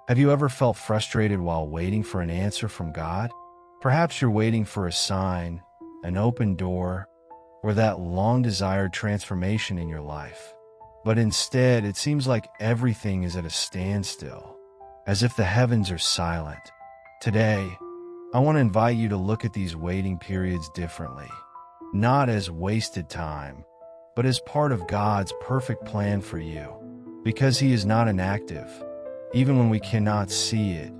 Have you ever felt frustrated while waiting for an answer from God? Perhaps you're waiting for a sign, an open door, or that long-desired transformation in your life. But instead, it seems like everything is at a standstill, as if the heavens are silent. Today, I want to invite you to look at these waiting periods differently, not as wasted time, but as part of God's perfect plan for you, because He is not inactive. Even when we cannot see it,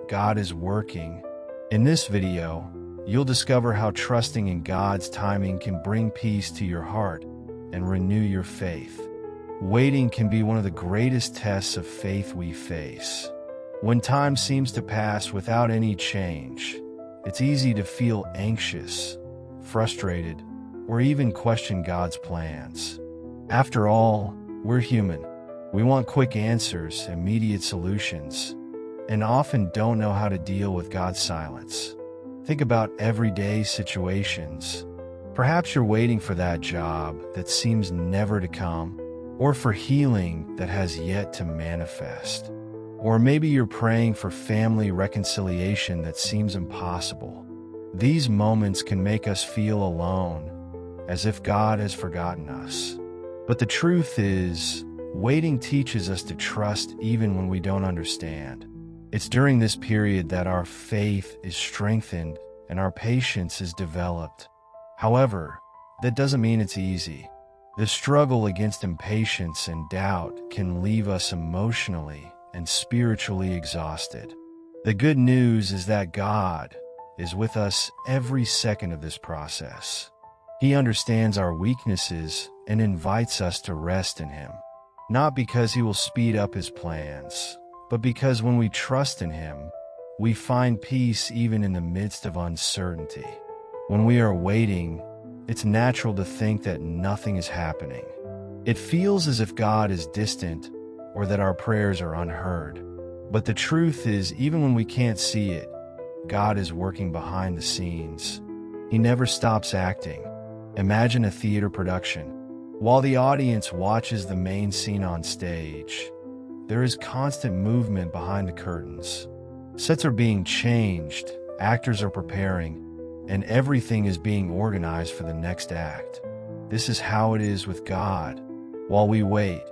God is working. In this video, you'll discover how trusting in God's timing can bring peace to your heart and renew your faith. Waiting can be one of the greatest tests of faith we face. When time seems to pass without any change, it's easy to feel anxious, frustrated, or even question God's plans. After all, we're human. We want quick answers, immediate solutions, and often don't know how to deal with God's silence. Think about everyday situations. Perhaps you're waiting for that job that seems never to come, or for healing that has yet to manifest. Or maybe you're praying for family reconciliation that seems impossible. These moments can make us feel alone, as if God has forgotten us. But the truth is, waiting teaches us to trust even when we don't understand. It's during this period that our faith is strengthened and our patience is developed. However, that doesn't mean it's easy. The struggle against impatience and doubt can leave us emotionally and spiritually exhausted. The good news is that God is with us every second of this process. He understands our weaknesses and invites us to rest in Him. Not because He will speed up His plans, but because when we trust in Him, we find peace even in the midst of uncertainty. When we are waiting, it's natural to think that nothing is happening. It feels as if God is distant or that our prayers are unheard. But the truth is, even when we can't see it, God is working behind the scenes. He never stops acting. Imagine a theater production. While the audience watches the main scene on stage, there is constant movement behind the curtains. Sets are being changed, actors are preparing, and everything is being organized for the next act. This is how it is with God. While we wait,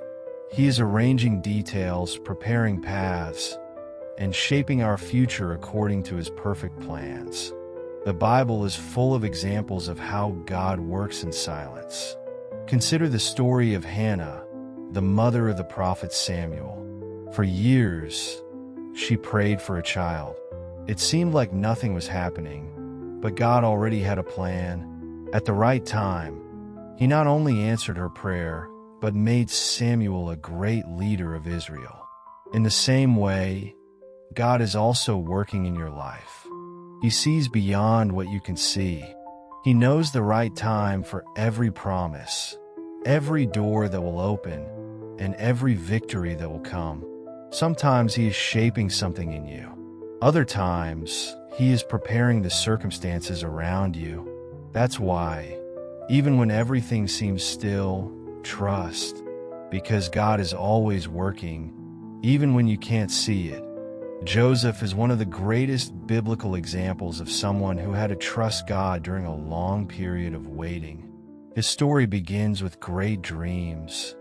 He is arranging details, preparing paths, and shaping our future according to His perfect plans. The Bible is full of examples of how God works in silence. Consider the story of Hannah, the mother of the prophet Samuel. For years, she prayed for a child. It seemed like nothing was happening, but God already had a plan. At the right time, He not only answered her prayer, but made Samuel a great leader of Israel. In the same way, God is also working in your life. He sees beyond what you can see. He knows the right time for every promise, every door that will open, and every victory that will come. Sometimes He is shaping something in you. Other times, He is preparing the circumstances around you. That's why, even when everything seems still, trust, because God is always working, even when you can't see it. Joseph is one of the greatest biblical examples of someone who had to trust God during a long period of waiting. His story begins with great dreams.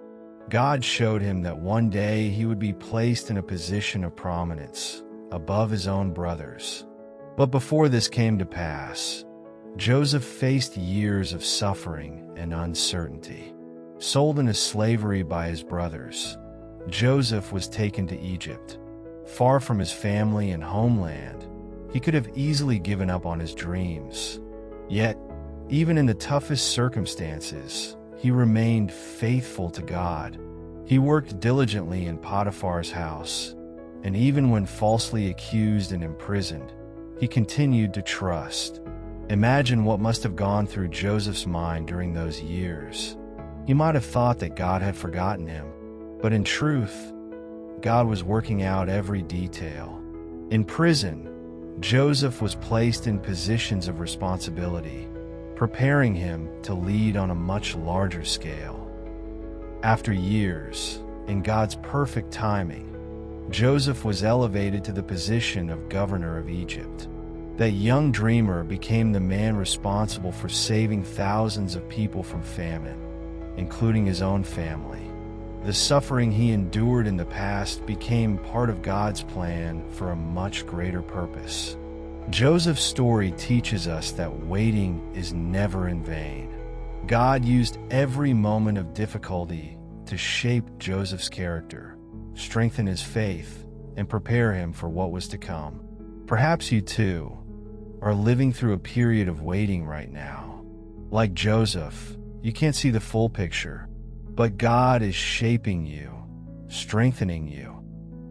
God showed him that one day he would be placed in a position of prominence, above his own brothers. But before this came to pass, Joseph faced years of suffering and uncertainty. Sold into slavery by his brothers, Joseph was taken to Egypt. Far from his family and homeland, he could have easily given up on his dreams. Yet, even in the toughest circumstances, he remained faithful to God. He worked diligently in Potiphar's house, and even when falsely accused and imprisoned, he continued to trust. Imagine what must have gone through Joseph's mind during those years. He might have thought that God had forgotten him, but in truth, God was working out every detail. In prison, Joseph was placed in positions of responsibility, preparing him to lead on a much larger scale. After years, in God's perfect timing, Joseph was elevated to the position of governor of Egypt. That young dreamer became the man responsible for saving thousands of people from famine, including his own family. The suffering he endured in the past became part of God's plan for a much greater purpose. Joseph's story teaches us that waiting is never in vain. God used every moment of difficulty to shape Joseph's character, strengthen his faith, and prepare him for what was to come. Perhaps you too are living through a period of waiting right now. Like Joseph, you can't see the full picture, but God is shaping you, strengthening you,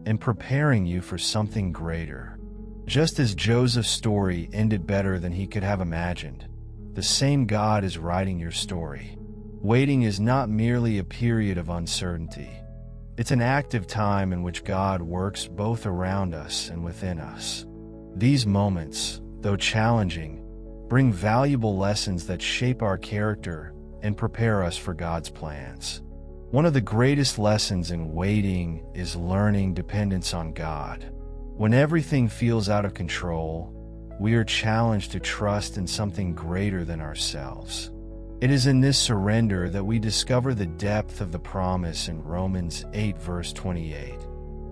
and preparing you for something greater. Just as Joseph's story ended better than he could have imagined, the same God is writing your story. Waiting is not merely a period of uncertainty. It's an active time in which God works both around us and within us. These moments, though challenging, bring valuable lessons that shape our character and prepare us for God's plans. One of the greatest lessons in waiting is learning dependence on God. When everything feels out of control, we are challenged to trust in something greater than ourselves. It is in this surrender that we discover the depth of the promise in Romans 8 verse 28.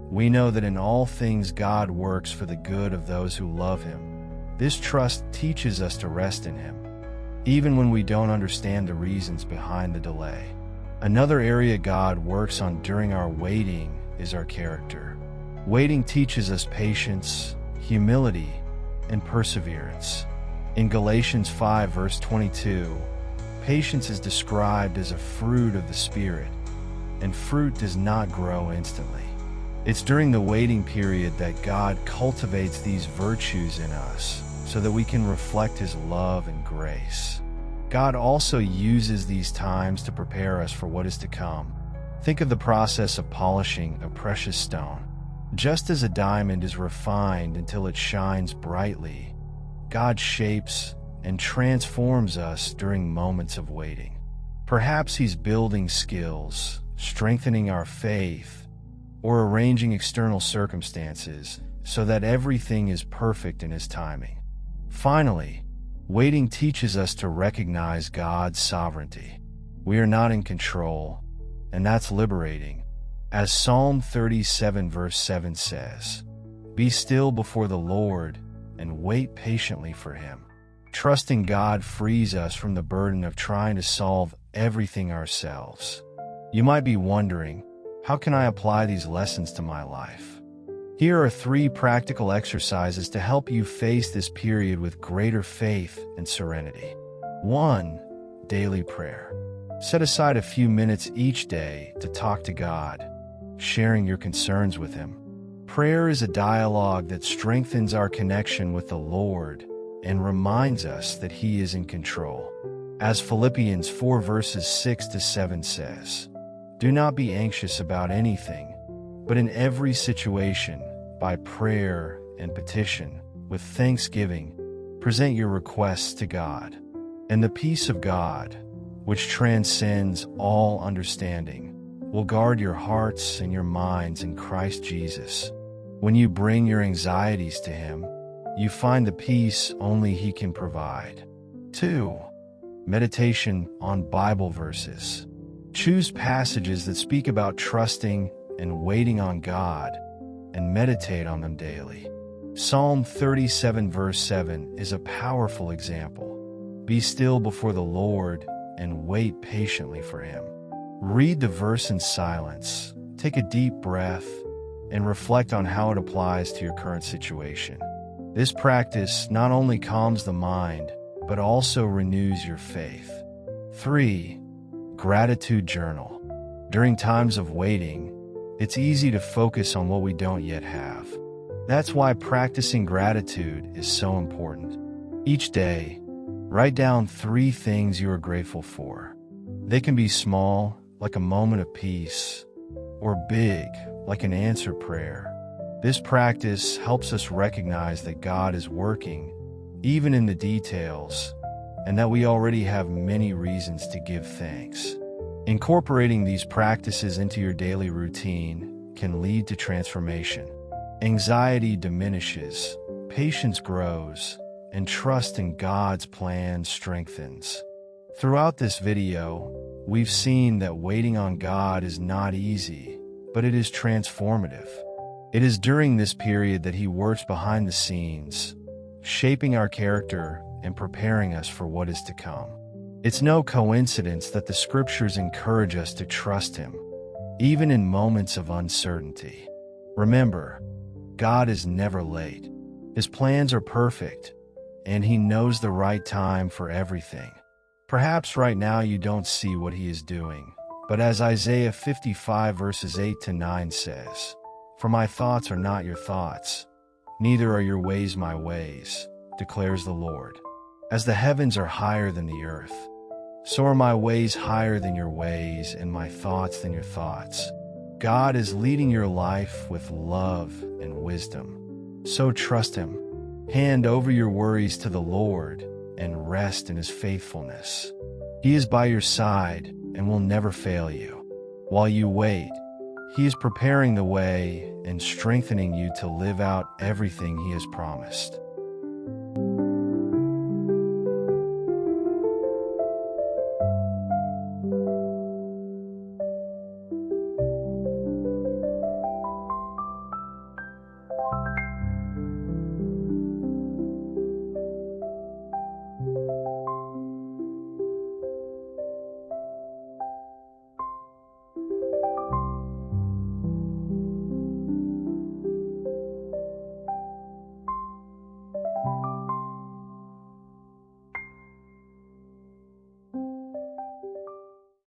We know that in all things God works for the good of those who love Him. This trust teaches us to rest in Him, even when we don't understand the reasons behind the delay. Another area God works on during our waiting is our character. Waiting teaches us patience, humility, and perseverance. In Galatians 5 verse 22, patience is described as a fruit of the Spirit, and fruit does not grow instantly. It's during the waiting period that God cultivates these virtues in us so that we can reflect His love and grace. God also uses these times to prepare us for what is to come. Think of the process of polishing a precious stone. Just as a diamond is refined until it shines brightly, God shapes and transforms us during moments of waiting. Perhaps He's building skills, strengthening our faith, or arranging external circumstances so that everything is perfect in His timing. Finally, waiting teaches us to recognize God's sovereignty. We are not in control, and that's liberating. As Psalm 37 verse 7 says, "Be still before the Lord and wait patiently for Him." Trusting God frees us from the burden of trying to solve everything ourselves. You might be wondering, how can I apply these lessons to my life? Here are 3 practical exercises to help you face this period with greater faith and serenity. 1. Daily prayer. Set aside a few minutes each day to talk to God, sharing your concerns with Him. Prayer is a dialogue that strengthens our connection with the Lord and reminds us that He is in control. As Philippians 4 verses 6 to 7 says, "Do not be anxious about anything, but in every situation, by prayer and petition, with thanksgiving, present your requests to God. And the peace of God, which transcends all understanding, will guard your hearts and your minds in Christ Jesus." When you bring your anxieties to Him, you find the peace only He can provide. 2. Meditation on Bible verses. Choose passages that speak about trusting and waiting on God, and meditate on them daily. Psalm 37 verse 7 is a powerful example. "Be still before the Lord and wait patiently for Him." Read the verse in silence, take a deep breath, and reflect on how it applies to your current situation. This practice not only calms the mind, but also renews your faith. 3. Gratitude journal. During times of waiting, it's easy to focus on what we don't yet have. That's why practicing gratitude is so important. Each day, write down 3 things you are grateful for. They can be small, like a moment of peace, or big, like an answered prayer. This practice helps us recognize that God is working, even in the details, and that we already have many reasons to give thanks. Incorporating these practices into your daily routine can lead to transformation. Anxiety diminishes, patience grows, and trust in God's plan strengthens. Throughout this video, we've seen that waiting on God is not easy, but it is transformative. It is during this period that He works behind the scenes, shaping our character and preparing us for what is to come. It's no coincidence that the Scriptures encourage us to trust Him, even in moments of uncertainty. Remember, God is never late. His plans are perfect, and He knows the right time for everything. Perhaps right now you don't see what He is doing, but as Isaiah 55 verses 8 to 9 says, "For my thoughts are not your thoughts, neither are your ways my ways, declares the Lord. As the heavens are higher than the earth, so are my ways higher than your ways, and my thoughts than your thoughts." God is leading your life with love and wisdom. So trust Him. Hand over your worries to the Lord and rest in His faithfulness. He is by your side and will never fail you. While you wait, He is preparing the way and strengthening you to live out everything He has promised.